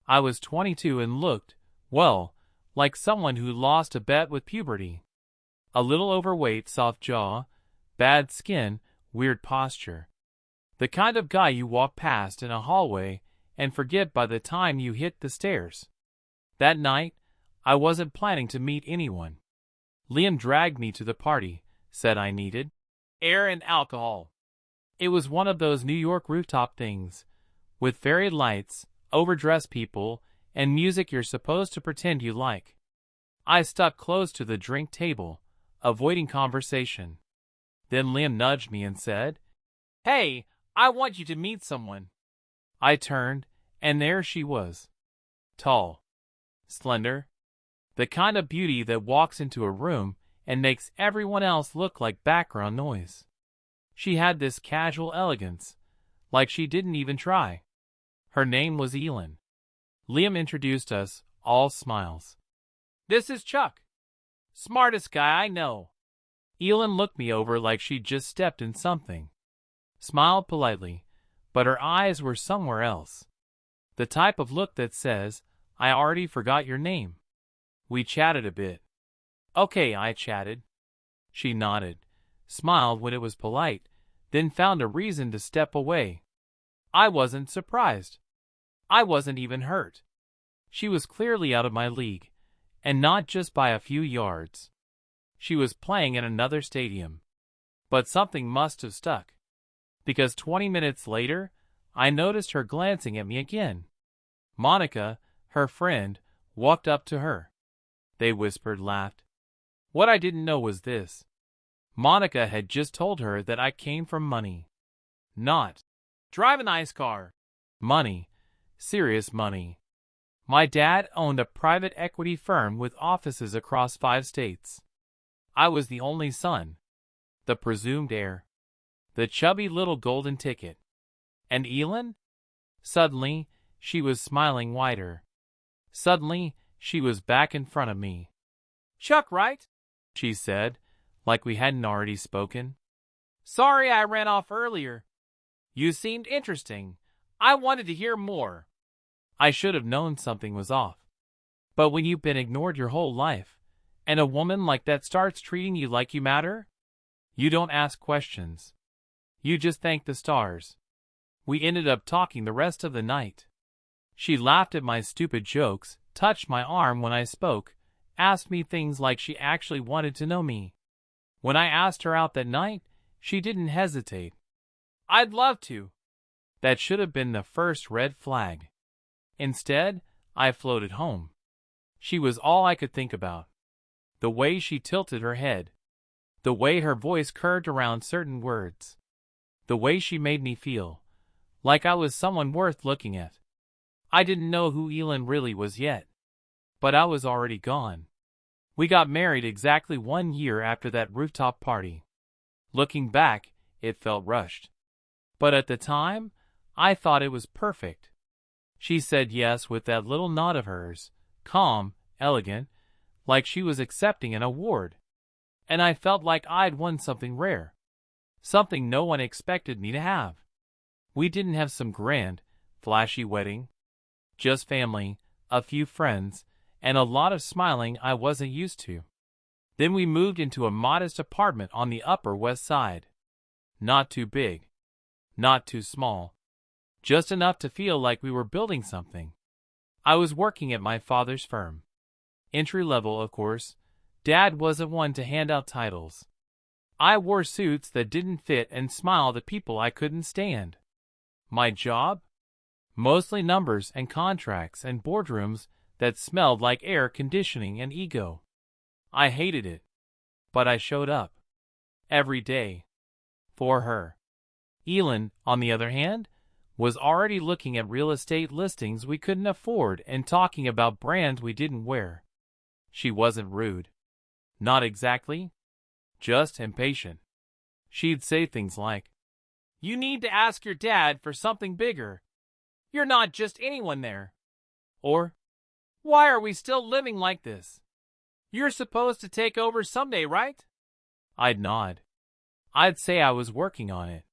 I was 22 and looked, well, like someone who lost a bet with puberty. A little overweight, soft jaw, bad skin, weird posture. The kind of guy you walk past in a hallway and forget by the time you hit the stairs. That night, I wasn't planning to meet anyone. Liam dragged me to the party, said I needed air and alcohol. It was one of those New York rooftop things, with fairy lights, overdressed people, and music you're supposed to pretend you like. I stuck close to the drink table, avoiding conversation. Then Liam nudged me and said, "Hey, I want you to meet someone." I turned, and there she was. Tall. Slender. The kind of beauty that walks into a room and makes everyone else look like background noise. She had this casual elegance, like she didn't even try. Her name was Elen. Liam introduced us, all smiles. "This is Chuck. Smartest guy I know." Elen looked me over like she'd just stepped in something. Smiled politely, but her eyes were somewhere else. The type of look that says, "I already forgot your name." We chatted a bit. "Okay," I chatted. She nodded, smiled when it was polite, then found a reason to step away. I wasn't surprised. I wasn't even hurt. She was clearly out of my league, and not just by a few yards. She was playing in another stadium. But something must have stuck, because 20 minutes later, I noticed her glancing at me again. Monica, her friend, walked up to her. They whispered, laughed. What I didn't know was this. Monica had just told her that I came from money. Not drive a nice car. Money. Serious money. My dad owned a private equity firm with offices across 5 states. I was the only son. The presumed heir. The chubby little golden ticket. And Elen? Suddenly, she was smiling wider. Suddenly, she was back in front of me. "Chuck, right?" she said, like we hadn't already spoken. "Sorry I ran off earlier. You seemed interesting. I wanted to hear more." I should have known something was off. But when you've been ignored your whole life, and a woman like that starts treating you like you matter, you don't ask questions. You just thank the stars. We ended up talking the rest of the night. She laughed at my stupid jokes, touched my arm when I spoke, asked me things like she actually wanted to know me. When I asked her out that night, she didn't hesitate. "I'd love to." That should have been the first red flag. Instead, I floated home. She was all I could think about. The way she tilted her head. The way her voice curved around certain words. The way she made me feel like I was someone worth looking at. I didn't know who Elen really was yet. But I was already gone. We got married exactly 1 year after that rooftop party. Looking back, it felt rushed. But at the time, I thought it was perfect. She said yes with that little nod of hers, calm, elegant, like she was accepting an award. And I felt like I'd won something rare. Something no one expected me to have. We didn't have some grand, flashy wedding. Just family, a few friends, and a lot of smiling I wasn't used to. Then we moved into a modest apartment on the Upper West Side. Not too big. Not too small. Just enough to feel like we were building something. I was working at my father's firm. Entry level, of course. Dad wasn't one to hand out titles. I wore suits that didn't fit and smiled at people I couldn't stand. My job? Mostly numbers and contracts and boardrooms that smelled like air conditioning and ego. I hated it. But I showed up. Every day. For her. Elen, on the other hand, was already looking at real estate listings we couldn't afford and talking about brands we didn't wear. She wasn't rude. Not exactly. Just impatient. She'd say things like, "You need to ask your dad for something bigger. You're not just anyone there." Or, "Why are we still living like this? You're supposed to take over someday, right?" I'd nod. I'd say I was working on it.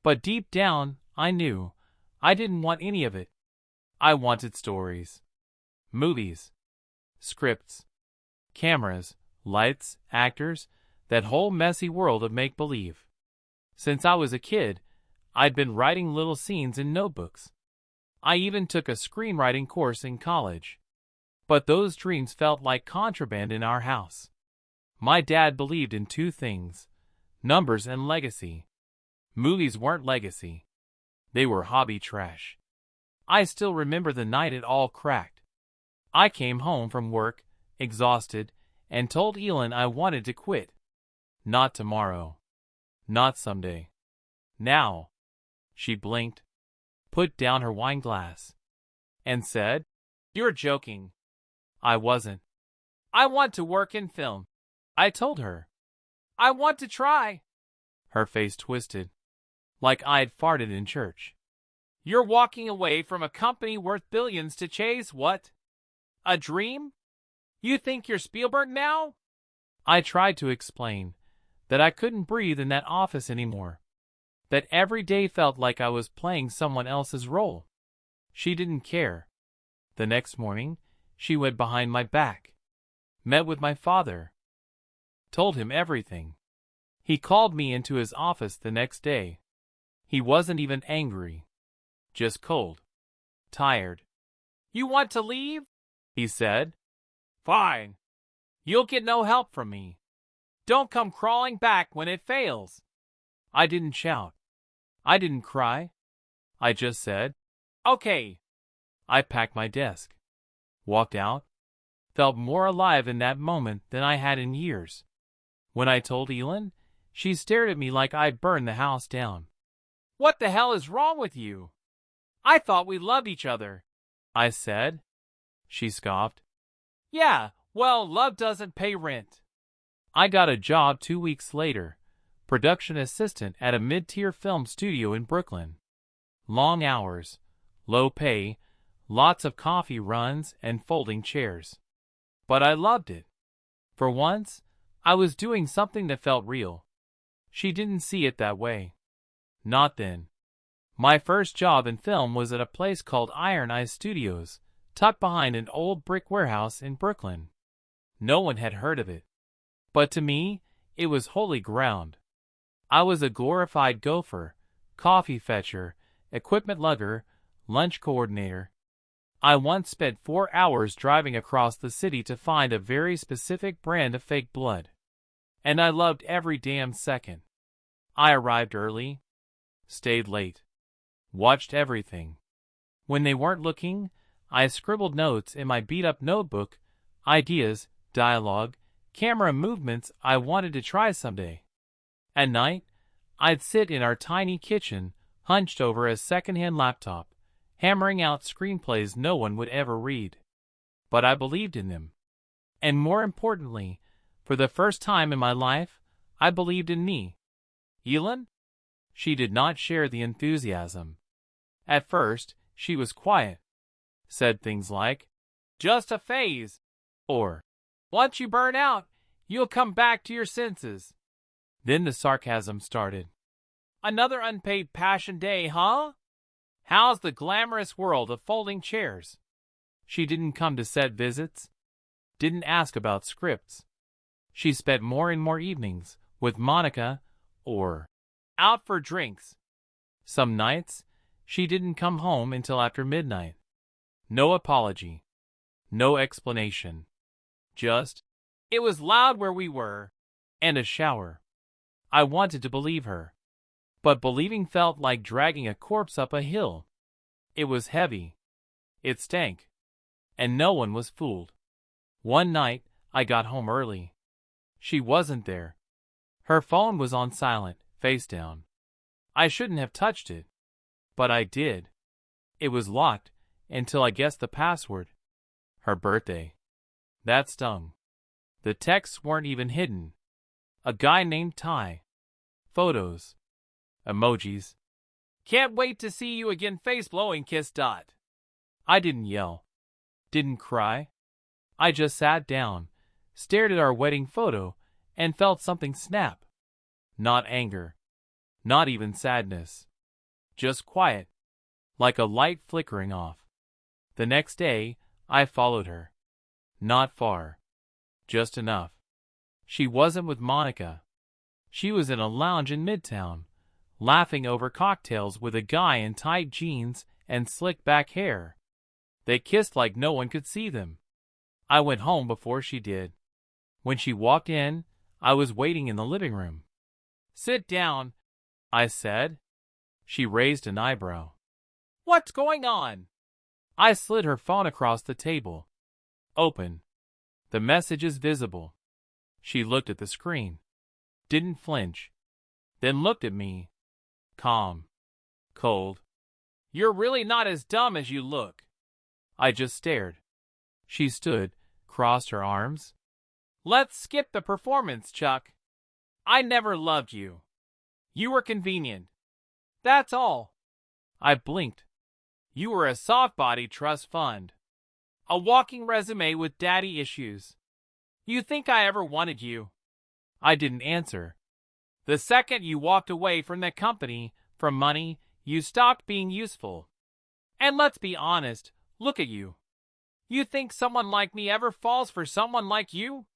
But deep down, I knew I didn't want any of it. I wanted stories. Movies. Scripts. Cameras, lights, actors, that whole messy world of make-believe. Since I was a kid, I'd been writing little scenes in notebooks. I even took a screenwriting course in college. But those dreams felt like contraband in our house. My dad believed in two things: numbers and legacy. Movies weren't legacy. They were hobby trash. I still remember the night it all cracked. I came home from work, exhausted, and told Elen I wanted to quit. Not tomorrow. Not someday. Now. She blinked, put down her wine glass, and said, "You're joking." I wasn't. "I want to work in film," I told her. "I want to try." Her face twisted, like I'd farted in church. "You're walking away from a company worth billions to chase what? A dream? You think you're Spielberg now?" I tried to explain that I couldn't breathe in that office anymore, that every day felt like I was playing someone else's role. She didn't care. The next morning, she went behind my back, met with my father, told him everything. He called me into his office the next day. He wasn't even angry, just cold, tired. "You want to leave?" he said. "Fine. You'll get no help from me. Don't come crawling back when it fails." I didn't shout. I didn't cry. I just said, "Okay." I packed my desk, walked out, felt more alive in that moment than I had in years. When I told Elen, she stared at me like I'd burned the house down. "What the hell is wrong with you? I thought we loved each other," I said. She scoffed. "Yeah, well, love doesn't pay rent." I got a job 2 weeks later, production assistant at a mid-tier film studio in Brooklyn. Long hours, low pay, lots of coffee runs and folding chairs. But I loved it. For once, I was doing something that felt real. She didn't see it that way. Not then. My first job in film was at a place called Iron Eye Studios, tucked behind an old brick warehouse in Brooklyn. No one had heard of it. But to me, it was holy ground. I was a glorified gopher, coffee fetcher, equipment lugger, lunch coordinator. I once spent 4 hours driving across the city to find a very specific brand of fake blood. And I loved every damn second. I arrived early, stayed late, watched everything. When they weren't looking, I scribbled notes in my beat-up notebook, ideas, dialogue, camera movements I wanted to try someday. At night, I'd sit in our tiny kitchen, hunched over a second-hand laptop, hammering out screenplays no one would ever read. But I believed in them. And more importantly, for the first time in my life, I believed in me. Elen? She did not share the enthusiasm. At first, she was quiet. Said things like, "Just a phase," or, "Once you burn out, you'll come back to your senses." Then the sarcasm started. "Another unpaid passion day, huh? How's the glamorous world of folding chairs?" She didn't come to set visits, didn't ask about scripts. She spent more and more evenings with Monica or out for drinks. Some nights, she didn't come home until after midnight. No apology. No explanation. Just, "It was loud where we were," and a shower. I wanted to believe her. But believing felt like dragging a corpse up a hill. It was heavy. It stank. And no one was fooled. One night, I got home early. She wasn't there. Her phone was on silent, face down. I shouldn't have touched it. But I did. It was locked until I guessed the password. Her birthday. That stung. The texts weren't even hidden. A guy named Ty. Photos. Emojis. "Can't wait to see you again, face blowing kiss dot." I didn't yell. Didn't cry. I just sat down, stared at our wedding photo, and felt something snap. Not anger. Not even sadness. Just quiet. Like a light flickering off. The next day, I followed her. Not far. Just enough. She wasn't with Monica. She was in a lounge in Midtown, laughing over cocktails with a guy in tight jeans and slick back hair. They kissed like no one could see them. I went home before she did. When she walked in, I was waiting in the living room. "Sit down," I said. She raised an eyebrow. "What's going on?" I slid her phone across the table. "Open. The message is visible." She looked at the screen. Didn't flinch. Then looked at me. Calm. Cold. "You're really not as dumb as you look." I just stared. She stood, crossed her arms. "Let's skip the performance, Chuck. I never loved you. You were convenient. That's all." I blinked. "You were a soft-body trust fund. A walking resume with daddy issues. You think I ever wanted you?" I didn't answer. "The second you walked away from that company, from money, you stopped being useful. And let's be honest, look at you. You think someone like me ever falls for someone like you?"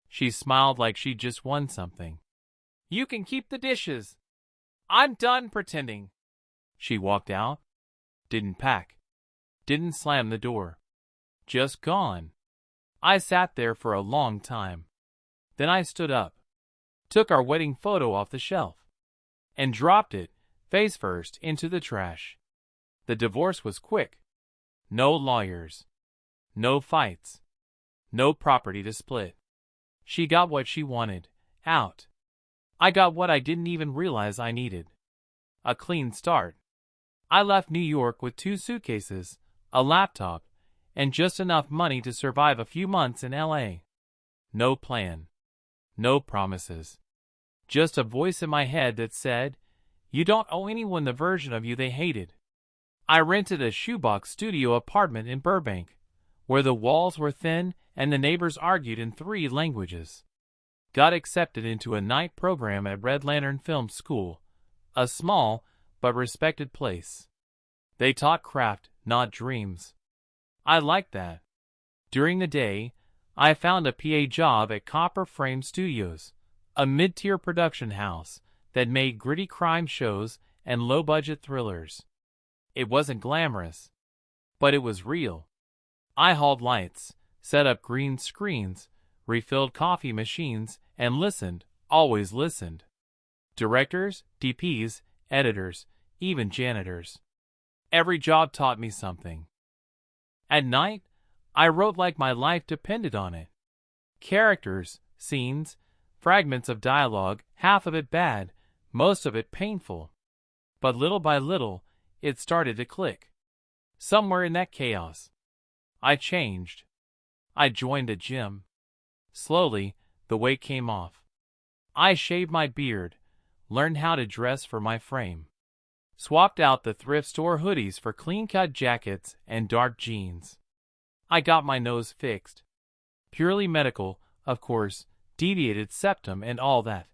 She smiled like she'd just won something. "You can keep the dishes. I'm done pretending." She walked out. Didn't pack. Didn't slam the door. Just gone. I sat there for a long time. Then I stood up, took our wedding photo off the shelf, and dropped it, face first, into the trash. The divorce was quick. No lawyers. No fights. No property to split. She got what she wanted, out. I got what I didn't even realize I needed. A clean start. I left New York with 2 suitcases, a laptop, and just enough money to survive a few months in LA. No plan. No promises. Just a voice in my head that said, "You don't owe anyone the version of you they hated." I rented a shoebox studio apartment in Burbank, where the walls were thin and the neighbors argued in 3 languages. Got accepted into a night program at Red Lantern Film School, a small but respected place. They taught craft, not dreams. I liked that. During the day, I found a PA job at Copper Frame Studios, a mid-tier production house that made gritty crime shows and low-budget thrillers. It wasn't glamorous, but it was real. I hauled lights, set up green screens, refilled coffee machines, and listened, always listened. Directors, DPs, editors, even janitors. Every job taught me something. At night, I wrote like my life depended on it. Characters, scenes, fragments of dialogue, half of it bad, most of it painful. But little by little, it started to click. Somewhere in that chaos, I changed. I joined a gym. Slowly, the weight came off. I shaved my beard, learned how to dress for my frame. Swapped out the thrift store hoodies for clean-cut jackets and dark jeans. I got my nose fixed. Purely medical, of course, deviated septum and all that.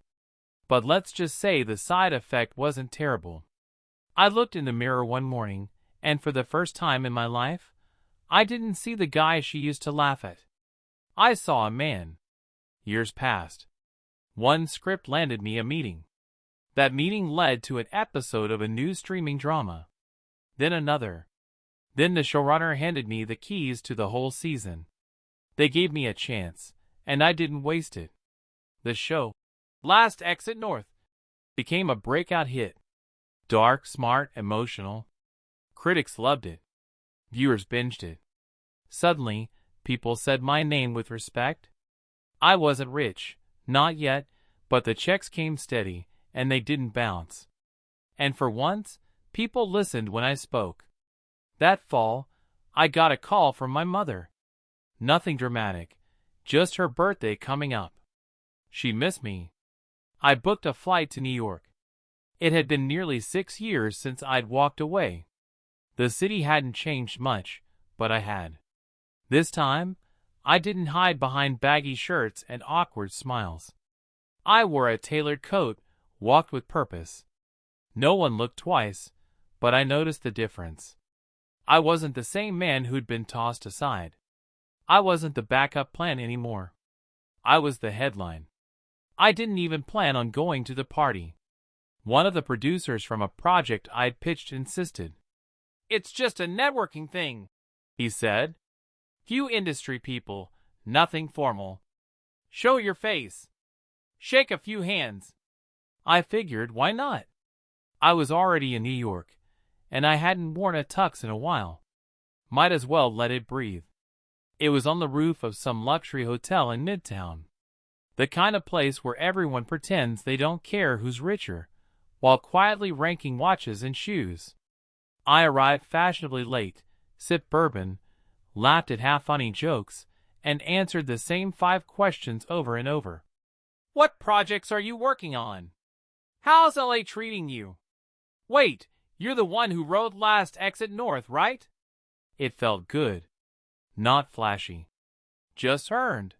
But let's just say the side effect wasn't terrible. I looked in the mirror one morning, and for the first time in my life, I didn't see the guy she used to laugh at. I saw a man. Years passed. One script landed me a meeting. That meeting led to an episode of a new streaming drama. Then another. Then the showrunner handed me the keys to the whole season. They gave me a chance, and I didn't waste it. The show, Last Exit North, became a breakout hit. Dark, smart, emotional. Critics loved it. Viewers binged it. Suddenly, people said my name with respect. I wasn't rich, not yet, but the checks came steady, and they didn't bounce. And for once, people listened when I spoke. That fall, I got a call from my mother. Nothing dramatic, just her birthday coming up. She missed me. I booked a flight to New York. It had been nearly 6 years since I'd walked away. The city hadn't changed much, but I had. This time, I didn't hide behind baggy shirts and awkward smiles. I wore a tailored coat, walked with purpose. No one looked twice, but I noticed the difference. I wasn't the same man who'd been tossed aside. I wasn't the backup plan anymore. I was the headline. I didn't even plan on going to the party. One of the producers from a project I'd pitched insisted. "It's just a networking thing," he said. "Few industry people, nothing formal. Show your face. Shake a few hands." I figured, why not? I was already in New York, and I hadn't worn a tux in a while. Might as well let it breathe. It was on the roof of some luxury hotel in Midtown. The kind of place where everyone pretends they don't care who's richer, while quietly ranking watches and shoes. I arrived fashionably late, sipped bourbon, laughed at half-funny jokes, and answered the same 5 questions over and over. "What projects are you working on? How's LA treating you? Wait, you're the one who rode last exit north, right?" It felt good. Not flashy. Just earned.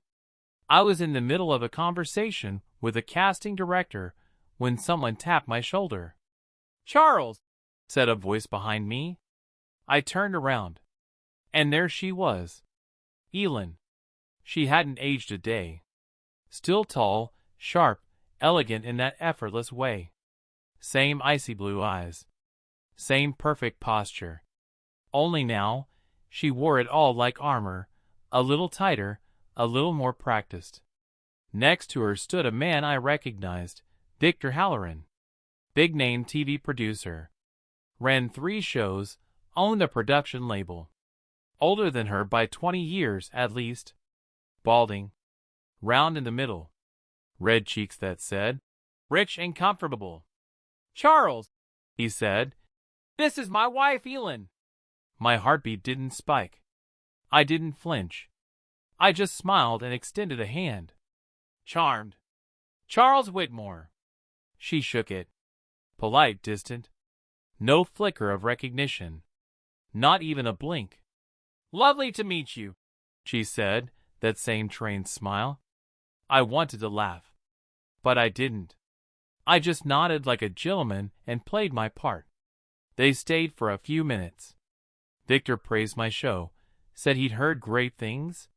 I was in the middle of a conversation with a casting director when someone tapped my shoulder. "Charles," said a voice behind me. I turned around. And there she was. Elen. She hadn't aged a day. Still tall, sharp, elegant in that effortless way. Same icy blue eyes. Same perfect posture. Only now, she wore it all like armor, a little tighter, a little more practiced. Next to her stood a man I recognized, Victor Halloran. Big-name TV producer. Ran 3 shows, owned a production label. Older than her by 20 years at least. Balding. Round in the middle. Red cheeks that said, "Rich and comfortable." "Charles," he said, "this is my wife Elen." My heartbeat didn't spike. I didn't flinch. I just smiled and extended a hand. "Charmed. Charles Whitmore." She shook it. Polite, distant. No flicker of recognition. Not even a blink. "Lovely to meet you," she said, that same trained smile. I wanted to laugh. But I didn't. I just nodded like a gentleman and played my part. They stayed for a few minutes. Victor praised my show, said he'd heard great things.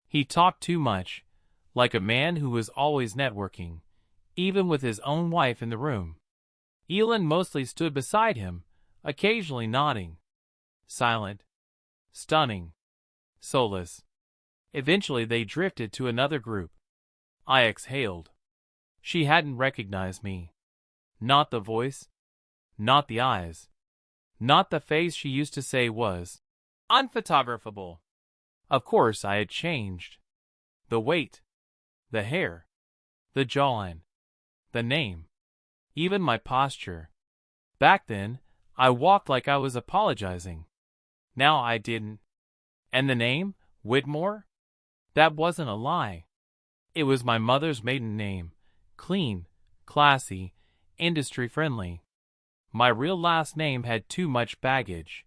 He talked too much, like a man who was always networking, even with his own wife in the room. Elen mostly stood beside him, occasionally nodding. Silent. Stunning. Soulless. Eventually they drifted to another group. I exhaled. She hadn't recognized me. Not the voice. Not the eyes. Not the face she used to say was unphotographable. Of course I had changed. The weight. The hair. The jawline. The name. Even my posture. Back then, I walked like I was apologizing. Now I didn't. And the name, Whitmore? That wasn't a lie. It was my mother's maiden name. Clean, classy, industry-friendly. My real last name had too much baggage.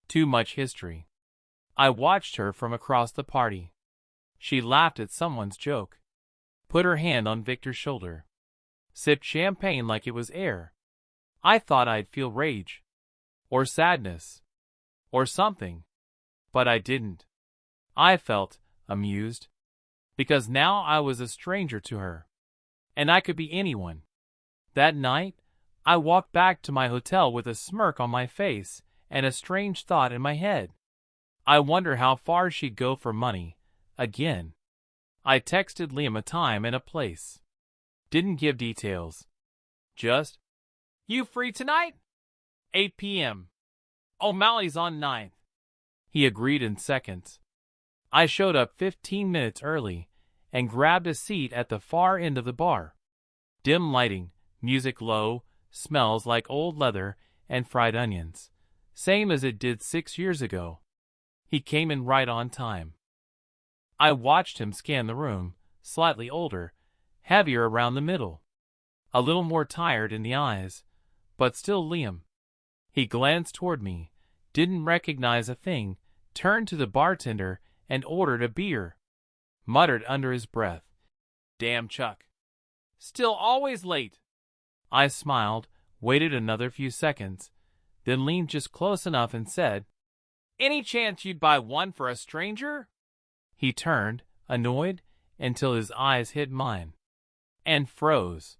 Too much history. I watched her from across the party. She laughed at someone's joke. Put her hand on Victor's shoulder. Sipped champagne like it was air. I thought I'd feel rage. Or sadness. Or something. But I didn't. I felt amused. Because now I was a stranger to her. And I could be anyone. That night, I walked back to my hotel with a smirk on my face and a strange thought in my head. I wonder how far she'd go for money, again. I texted Liam a time and a place. Didn't give details. Just, "You free tonight? 8 p.m. O'Malley's on 9th. He agreed in seconds. I showed up 15 minutes early and grabbed a seat at the far end of the bar. Dim lighting, music low, smells like old leather and fried onions. Same as it did 6 years ago. He came in right on time. I watched him scan the room, slightly older, heavier around the middle. A little more tired in the eyes, but still Liam. He glanced toward me, didn't recognize a thing, turned to the bartender and ordered a beer. Muttered under his breath, "Damn Chuck. Still always late." I smiled, waited another few seconds, then leaned just close enough and said, Any chance you'd buy one for a stranger? He turned, annoyed, until his eyes hit mine. And froze.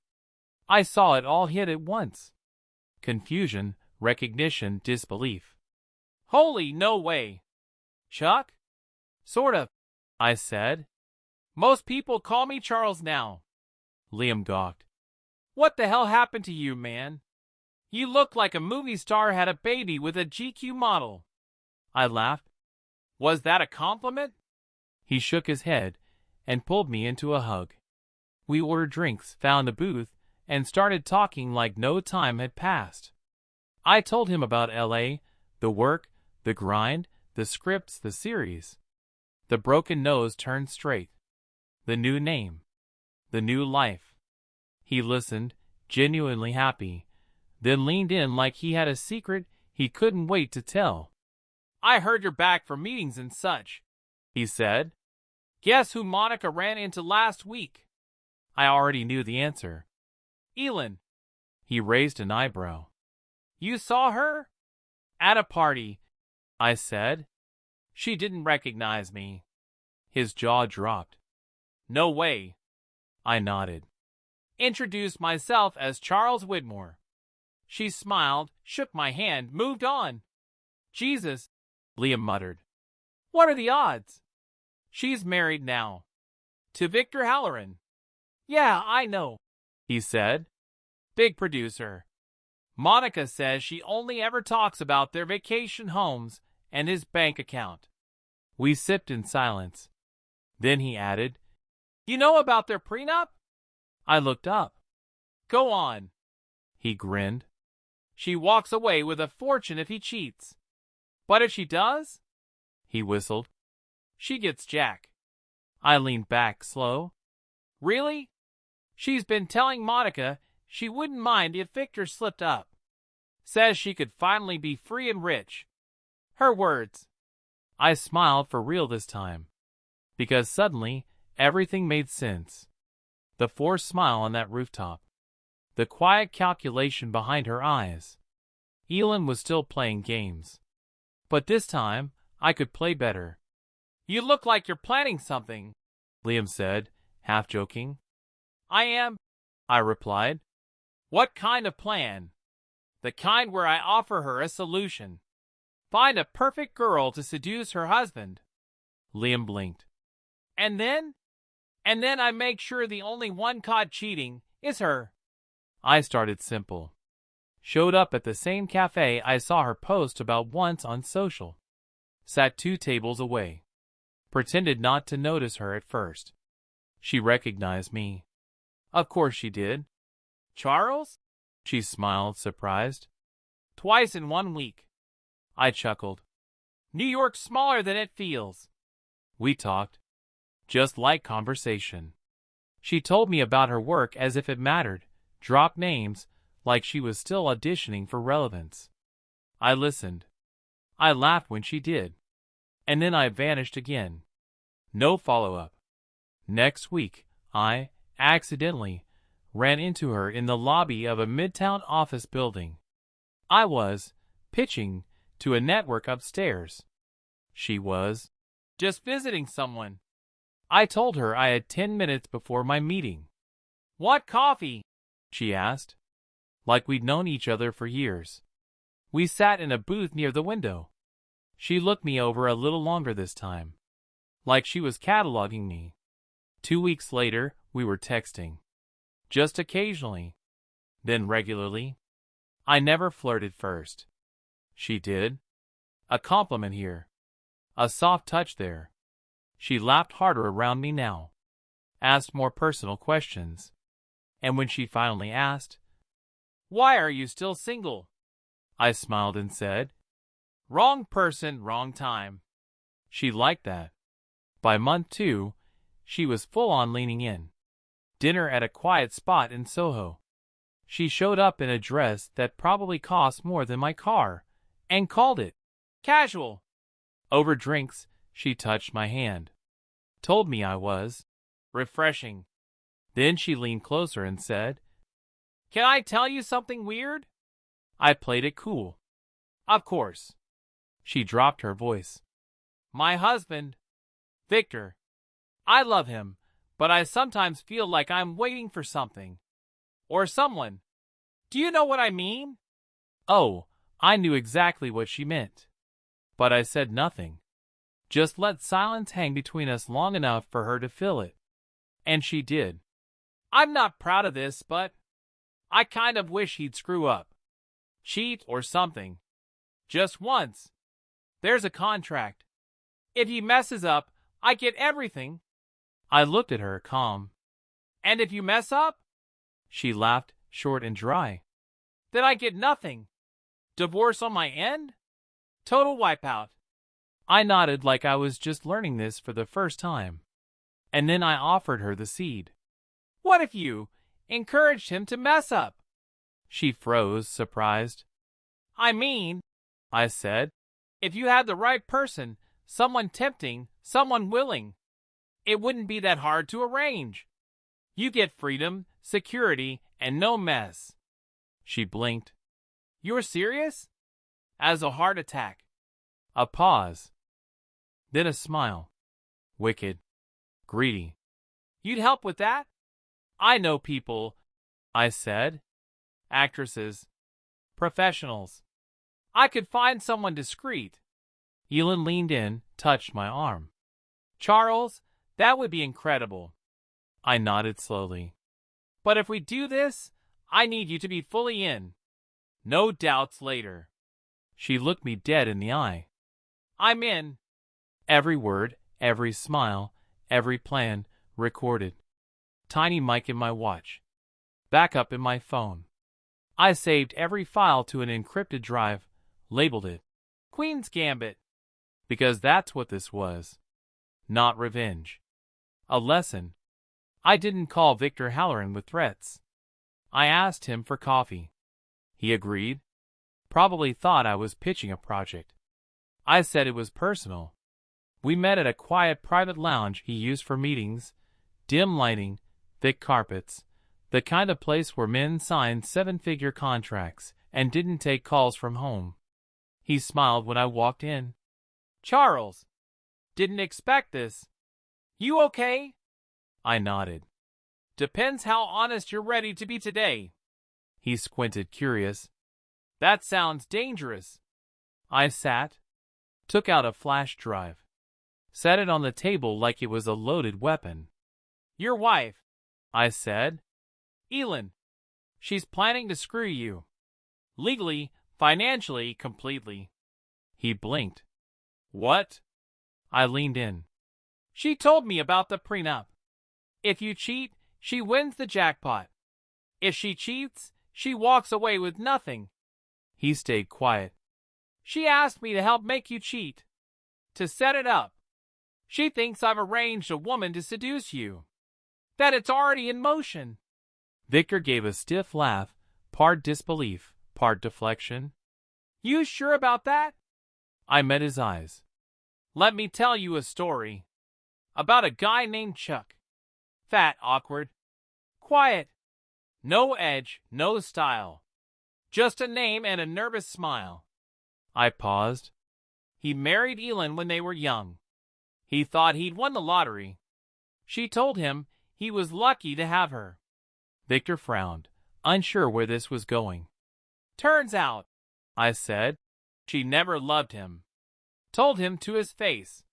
I saw it all hit at once. Confusion, recognition, disbelief. Holy no way. Chuck? Sort of, I said. Most people call me Charles now. Liam gawked. What the hell happened to you, man? You look like a movie star had a baby with a GQ model. I laughed. Was that a compliment? He shook his head and pulled me into a hug. We ordered drinks, found a booth, and started talking like no time had passed. I told him about LA, the work, the grind, the scripts, the series. The broken nose turned straight. The new name. The new life. He listened, genuinely happy, then leaned in like he had a secret he couldn't wait to tell. I heard you're back for meetings and such, he said. Guess who Monica ran into last week? I already knew the answer. Elen. He raised an eyebrow. You saw her? At a party, I said. She didn't recognize me. His jaw dropped. No way. I nodded. Introduced myself as Charles Widmore. She smiled, shook my hand, moved on. Jesus, Liam muttered. What are the odds? She's married now. To Victor Halloran. Yeah, I know, he said. Big producer. Monica says she only ever talks about their vacation homes and his bank account. We sipped in silence. Then he added, You know about their prenup? I looked up. Go on. He grinned. She walks away with a fortune if he cheats. But if she does? He whistled. She gets Jack. I leaned back slow. Really? She's been telling Monica she wouldn't mind if Victor slipped up. Says she could finally be free and rich. Her words. I smiled for real this time. Because suddenly, everything made sense. The forced smile on that rooftop. The quiet calculation behind her eyes. Elen was still playing games. But this time, I could play better. You look like you're planning something, Liam said, half joking. I am, I replied. What kind of plan? The kind where I offer her a solution. Find a perfect girl to seduce her husband. Liam blinked. And then? And then I make sure the only one caught cheating is her. I started simple. Showed up at the same cafe I saw her post about once on social. Sat 2 tables away. Pretended not to notice her at first. She recognized me. Of course she did. Charles? She smiled, surprised. Twice in 1 week. I chuckled. New York's smaller than it feels. We talked. Just like conversation. She told me about her work as if it mattered, dropped names, like she was still auditioning for relevance. I listened. I laughed when she did. And then I vanished again. No follow-up. Next week, I, accidentally, ran into her in the lobby of a midtown office building. I was pitching to a network upstairs. She was just visiting someone. I told her I had 10 minutes before my meeting. What coffee? She asked. Like we'd known each other for years. We sat in a booth near the window. She looked me over a little longer this time. Like she was cataloging me. 2 weeks later, we were texting. Just occasionally. Then regularly. I never flirted first. She did. A compliment here. A soft touch there. She laughed harder around me now. Asked more personal questions. And when she finally asked, Why are you still single? I smiled and said, Wrong person, wrong time. She liked that. By month 2, she was full on leaning in. Dinner at a quiet spot in Soho. She showed up in a dress that probably cost more than my car, and called it casual. Over drinks, she touched my hand. Told me I was refreshing. Then she leaned closer and said, Can I tell you something weird? I played it cool. Of course. She dropped her voice. My husband, Victor. I love him, but I sometimes feel like I'm waiting for something. Or someone. Do you know what I mean? Oh, I knew exactly what she meant. But I said nothing. Just let silence hang between us long enough for her to fill it. And she did. I'm not proud of this, but I kind of wish he'd screw up. Cheat or something. Just once. There's a contract. If he messes up, I get everything. I looked at her, calm. And if you mess up? She laughed, short and dry. Then I get nothing. Divorce on my end? Total wipeout. I nodded like I was just learning this for the first time. And then I offered her the seed. What if you encouraged him to mess up? She froze, surprised. I mean, I said, if you had the right person, someone tempting, someone willing, it wouldn't be that hard to arrange. You get freedom, security, and no mess. She blinked. You're serious? As a heart attack. A pause. Then a smile. Wicked. Greedy. You'd help with that? I know people, I said. Actresses. Professionals. I could find someone discreet. Elen leaned in, touched my arm. Charles, that would be incredible. I nodded slowly. But if we do this, I need you to be fully in. No doubts later. She looked me dead in the eye. I'm in. Every word, every smile, every plan, recorded. Tiny mic in my watch. Backup in my phone. I saved every file to an encrypted drive, labeled it Queen's Gambit. Because that's what this was. Not revenge. A lesson. I didn't call Victor Halloran with threats. I asked him for coffee. He agreed. Probably thought I was pitching a project. I said it was personal. We met at a quiet private lounge he used for meetings, dim lighting, thick carpets, the kind of place where men signed seven-figure contracts and didn't take calls from home. He smiled when I walked in. Charles, didn't expect this. You okay? I nodded. Depends how honest you're ready to be today. He squinted, curious. That sounds dangerous. I sat, took out a flash drive, set it on the table like it was a loaded weapon. Your wife, I said. Elen. She's planning to screw you. Legally, financially, completely. He blinked. What? I leaned in. She told me about the prenup. If you cheat, she wins the jackpot. If she cheats, she walks away with nothing. He stayed quiet. She asked me to help make you cheat. To set it up. She thinks I've arranged a woman to seduce you. That it's already in motion. Victor gave a stiff laugh, part disbelief, part deflection. You sure about that? I met his eyes. Let me tell you a story. About a guy named Chuck. Fat, awkward. Quiet. No edge, no style. Just a name and a nervous smile. I paused. He married Elen when they were young. He thought he'd won the lottery. She told him he was lucky to have her. Victor frowned, unsure where this was going. Turns out, I said, she never loved him. Told him to his face.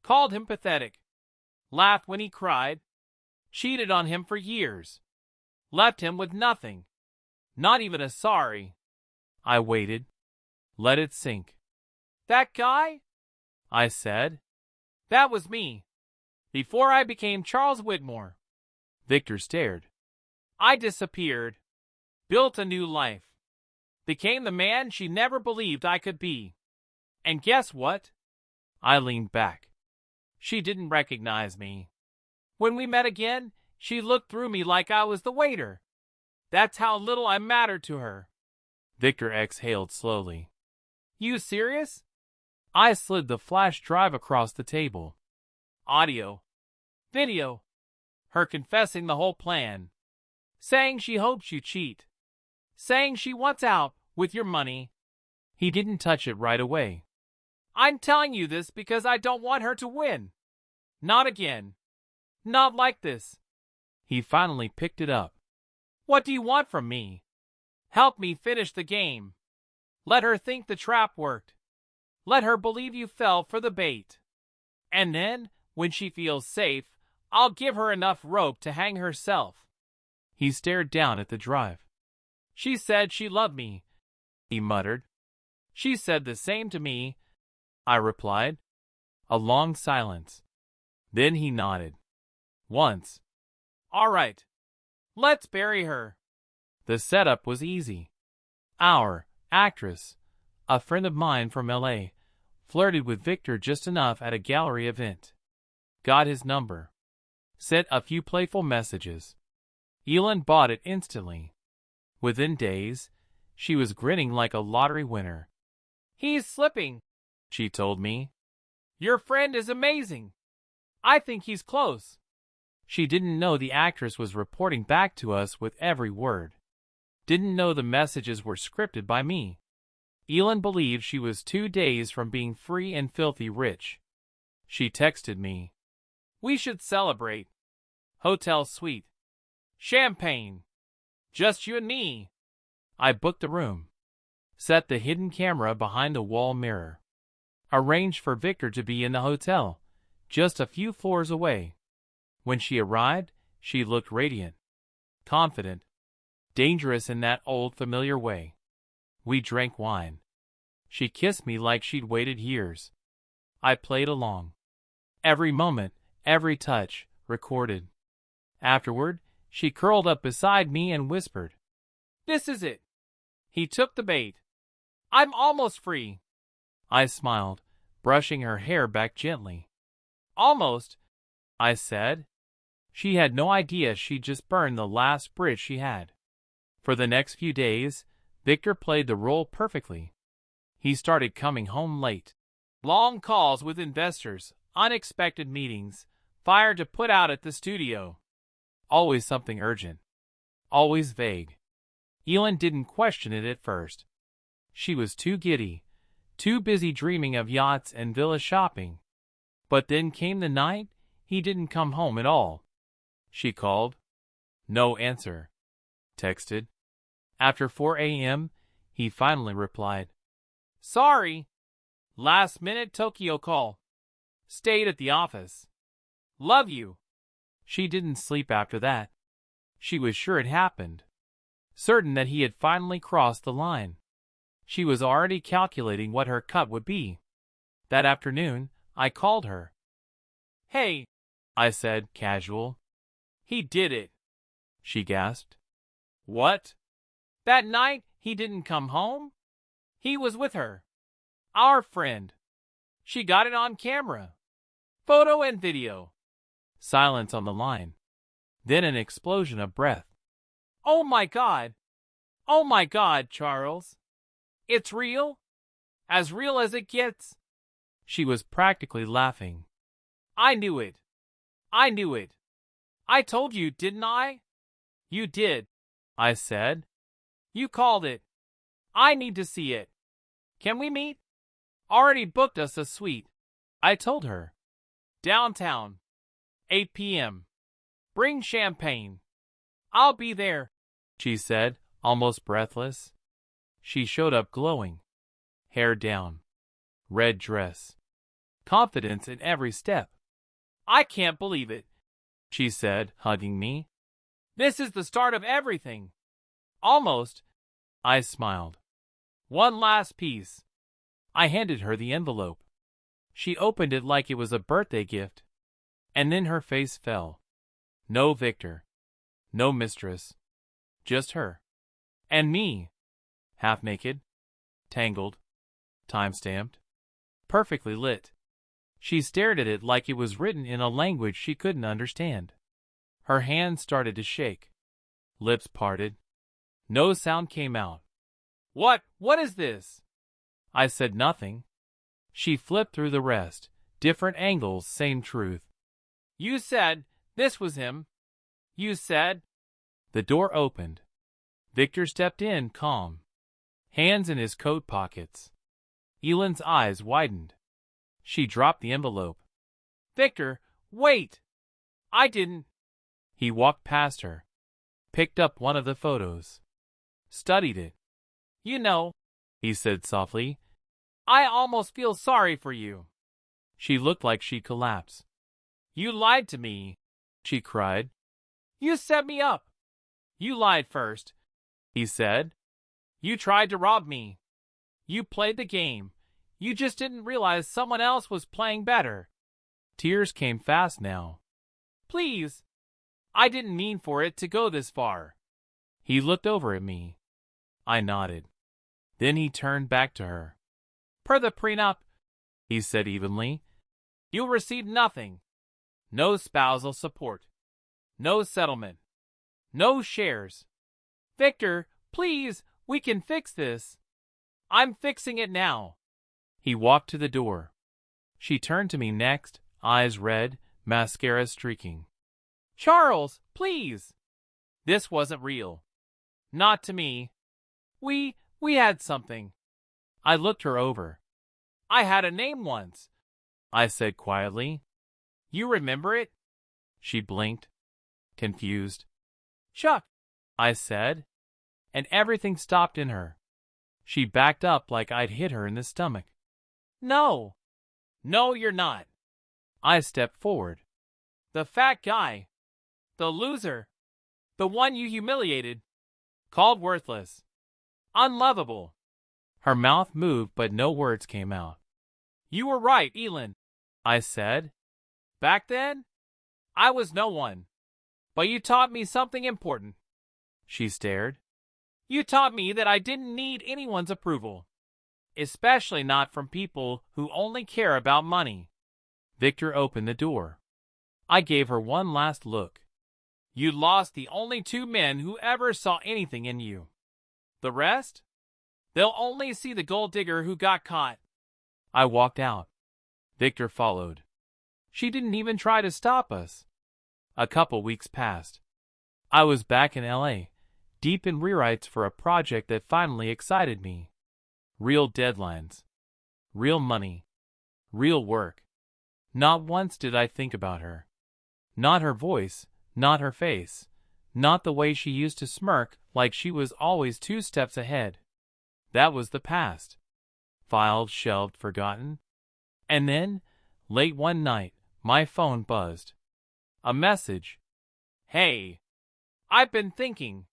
Called him pathetic. Laughed when he cried. Cheated on him for years. Left him with nothing. Not even a sorry. I waited. Let it sink. That guy? I said. That was me. Before I became Charles Whitmore. Victor stared. I disappeared. Built a new life. Became the man she never believed I could be. And guess what? I leaned back. She didn't recognize me. When we met again, she looked through me like I was the waiter. That's how little I mattered to her. Victor exhaled slowly. You serious? I slid the flash drive across the table. Audio. Video. Her confessing the whole plan. Saying she hopes you cheat. Saying she wants out with your money. He didn't touch it right away. I'm telling you this because I don't want her to win. Not again. Not like this. He finally picked it up. What do you want from me? Help me finish the game. Let her think the trap worked. Let her believe you fell for the bait. And then, when she feels safe, I'll give her enough rope to hang herself. He stared down at the drive. She said she loved me, he muttered. She said the same to me, I replied. A long silence. Then he nodded. Once. All right. Let's bury her. The setup was easy. Our actress, a friend of mine from LA, flirted with Victor just enough at a gallery event. Got his number. Sent a few playful messages. Elen bought it instantly. Within days, she was grinning like a lottery winner. He's slipping, she told me. Your friend is amazing. I think he's close. She didn't know the actress was reporting back to us with every word. Didn't know the messages were scripted by me. Elen believed she was 2 days from being free and filthy rich. She texted me. We should celebrate. Hotel suite. Champagne. Just you and me. I booked a room. Set the hidden camera behind a wall mirror. Arranged for Victor to be in the hotel, just a few floors away. When she arrived, she looked radiant, confident, dangerous in that old familiar way. We drank wine. She kissed me like she'd waited years. I played along. Every moment, every touch, recorded. Afterward, she curled up beside me and whispered, This is it. He took the bait. I'm almost free. I smiled, brushing her hair back gently. Almost, I said. She had no idea she'd just burned the last bridge she had. For the next few days, Victor played the role perfectly. He started coming home late. Long calls with investors, unexpected meetings, fire to put out at the studio. Always something urgent. Always vague. Elen didn't question it at first. She was too giddy, too busy dreaming of yachts and villa shopping. But then came the night he didn't come home at all. She called. No answer. Texted. After 4 a.m., he finally replied. Sorry. Last-minute Tokyo call. Stayed at the office. Love you. She didn't sleep after that. She was sure it happened. Certain that he had finally crossed the line. She was already calculating what her cut would be. That afternoon, I called her. Hey, I said, casual. He did it. She gasped. What? That night he didn't come home? He was with her. Our friend. She got it on camera. Photo and video. Silence on the line. Then an explosion of breath. Oh my God. Oh my God, Charles. It's real? As real as it gets? She was practically laughing. I knew it. I knew it. I told you, didn't I? You did, I said. You called it. I need to see it. Can we meet? Already booked us a suite, I told her. Downtown. 8 p.m. Bring champagne. I'll be there, she said, almost breathless. She showed up glowing. Hair down. Red dress. Confidence in every step. I can't believe it, she said, hugging me. This is the start of everything. Almost, I smiled. One last piece. I handed her the envelope. She opened it like it was a birthday gift. And then her face fell. No Victor. No mistress. Just her. And me. Half naked. Tangled. Time-stamped. Perfectly lit. She stared at it like it was written in a language she couldn't understand. Her hands started to shake. Lips parted. No sound came out. What is this? I said nothing. She flipped through the rest. Different angles, same truth. You said this was him. You said. The door opened. Victor stepped in, calm. Hands in his coat pockets. Elen's eyes widened. She dropped the envelope. Victor, wait! I didn't. He walked past her, picked up one of the photos, studied it. You know, he said softly, I almost feel sorry for you. She looked like she'd collapse. You lied to me, she cried. You set me up. You lied first, he said. You tried to rob me. You played the game. You just didn't realize someone else was playing better. Tears came fast now. Please, I didn't mean for it to go this far. He looked over at me. I nodded. Then he turned back to her. Per the prenup, he said evenly, you'll receive nothing. No spousal support. No settlement. No shares. Victor, please, we can fix this. I'm fixing it now. He walked to the door. She turned to me next, eyes red, mascara streaking. Charles, please. This wasn't real. Not to me. We had something. I looked her over. I had a name once, I said quietly. You remember it? She blinked, confused. Chuck, I said, and everything stopped in her. She backed up like I'd hit her in the stomach. No. No, you're not. I stepped forward. The fat guy. The loser. The one you humiliated. Called worthless. Unlovable. Her mouth moved but no words came out. You were right, Elen, I said. Back then, I was no one. But you taught me something important. She stared. You taught me that I didn't need anyone's approval. Especially not from people who only care about money. Victor opened the door. I gave her one last look. You lost the only two men who ever saw anything in you. The rest? They'll only see the gold digger who got caught. I walked out. Victor followed. She didn't even try to stop us. A couple weeks passed. I was back in LA, deep in rewrites for a project that finally excited me. Real deadlines. Real money. Real work. Not once did I think about her. Not her voice, not her face, not the way she used to smirk like she was always 2 steps ahead. That was the past. Filed, shelved, forgotten. And then, late one night, my phone buzzed. A message. Hey, I've been thinking.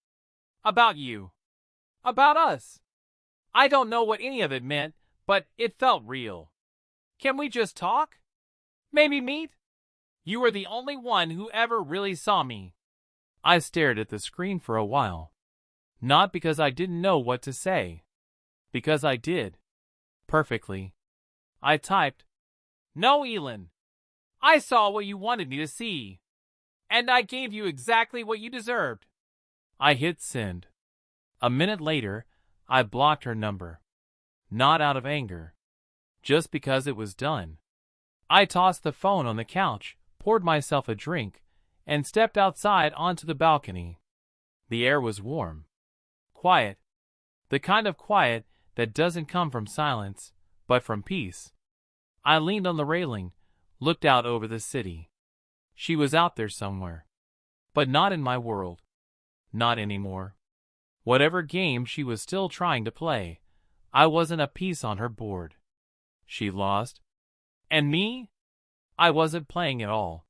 About you. About us. I don't know what any of it meant, but it felt real. Can we just talk? Maybe meet? You were the only one who ever really saw me. I stared at the screen for a while. Not because I didn't know what to say. Because I did. Perfectly. I typed, No, Elen. I saw what you wanted me to see. And I gave you exactly what you deserved. I hit send. A minute later, I blocked her number. Not out of anger. Just because it was done. I tossed the phone on the couch, poured myself a drink, and stepped outside onto the balcony. The air was warm. Quiet. The kind of quiet that doesn't come from silence, but from peace. I leaned on the railing, looked out over the city. She was out there somewhere. But not in my world. Not anymore. Whatever game she was still trying to play, I wasn't a piece on her board. She lost. And me? I wasn't playing at all.